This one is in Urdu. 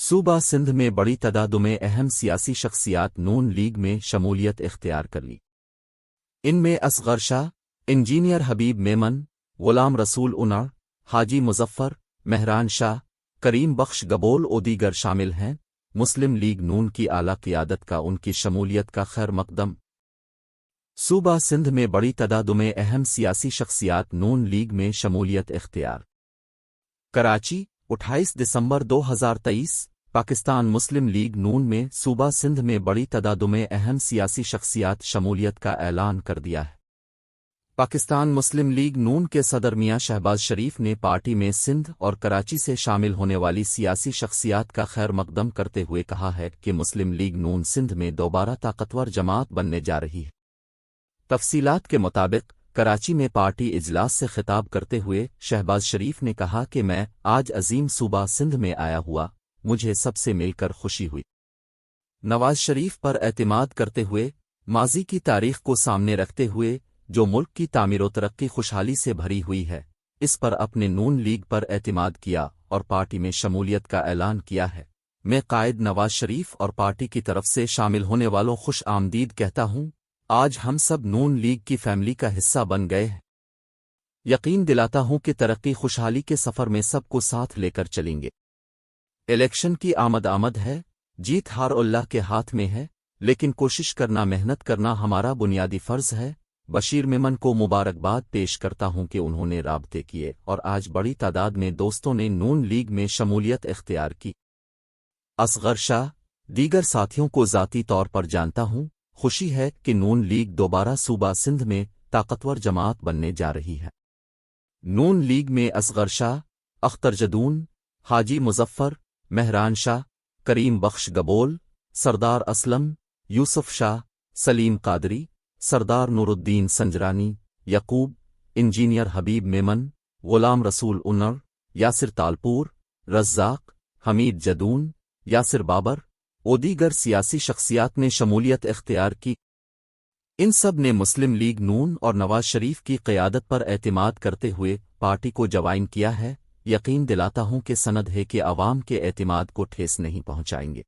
صوبہ سندھ میں بڑی تعداد میں اہم سیاسی شخصیات نون لیگ میں شمولیت اختیار کر لی۔ ان میں اصغر شاہ، انجینئر حبیب میمن، غلام رسول انڑ، حاجی مظفر، مہران شاہ، کریم بخش گبول و دیگر شامل ہیں۔ مسلم لیگ نون کی اعلیٰ قیادت کا ان کی شمولیت کا خیر مقدم۔ صوبہ سندھ میں بڑی تعداد میں اہم سیاسی شخصیات نون لیگ میں شمولیت اختیار۔ کراچی، 28 دسمبر 2023۔ پاکستان مسلم لیگ نون میں صوبہ سندھ میں بڑی تعداد میں اہم سیاسی شخصیات شمولیت کا اعلان کر دیا ہے۔ پاکستان مسلم لیگ نون کے صدر میاں شہباز شریف نے پارٹی میں سندھ اور کراچی سے شامل ہونے والی سیاسی شخصیات کا خیر مقدم کرتے ہوئے کہا ہے کہ مسلم لیگ نون سندھ میں دوبارہ طاقتور جماعت بننے جا رہی ہے۔ تفصیلات کے مطابق کراچی میں پارٹی اجلاس سے خطاب کرتے ہوئے شہباز شریف نے کہا کہ میں آج عظیم صوبہ سندھ میں آیا ہوا، مجھے سب سے مل کر خوشی ہوئی۔ نواز شریف پر اعتماد کرتے ہوئے، ماضی کی تاریخ کو سامنے رکھتے ہوئے جو ملک کی تعمیر و ترقی خوشحالی سے بھری ہوئی ہے، اس پر اپنے نون لیگ پر اعتماد کیا اور پارٹی میں شمولیت کا اعلان کیا ہے۔ میں قائد نواز شریف اور پارٹی کی طرف سے شامل ہونے والوں خوش آمدید کہتا ہوں۔ آج ہم سب نون لیگ کی فیملی کا حصہ بن گئے ہیں۔ یقین دلاتا ہوں کہ ترقی خوشحالی کے سفر میں سب کو ساتھ لے کر چلیں گے۔ الیکشن کی آمد ہے، جیت ہار اللہ کے ہاتھ میں ہے، لیکن کوشش کرنا، محنت کرنا ہمارا بنیادی فرض ہے۔ بشیر میمن کو مبارکباد پیش کرتا ہوں کہ انہوں نے رابطے کیے اور آج بڑی تعداد میں دوستوں نے نون لیگ میں شمولیت اختیار کی۔ اصغر شاہ، دیگر ساتھیوں کو ذاتی طور پر جانتا ہوں، خوشی ہے کہ نون لیگ دوبارہ صوبہ سندھ میں طاقتور جماعت بننے جا رہی ہے۔ نون لیگ میں اصغر شاہ، اختر جدون، حاجی مظفر، مہران شاہ، کریم بخش گبول، سردار اسلم، یوسف شاہ، سلیم قادری، سردار نور الدین سنجرانی، یعقوب، انجینئر حبیب میمن، غلام رسول انڑ، یاسر تالپور، رزاق، حمید جدون، یاسر بابر اور دیگر سیاسی شخصیات نے شمولیت اختیار کی۔ ان سب نے مسلم لیگ نون اور نواز شریف کی قیادت پر اعتماد کرتے ہوئے پارٹی کو جوائن کیا ہے۔ یقین دلاتا ہوں کہ سند ہے کہ عوام کے اعتماد کو ٹھیس نہیں پہنچائیں گے۔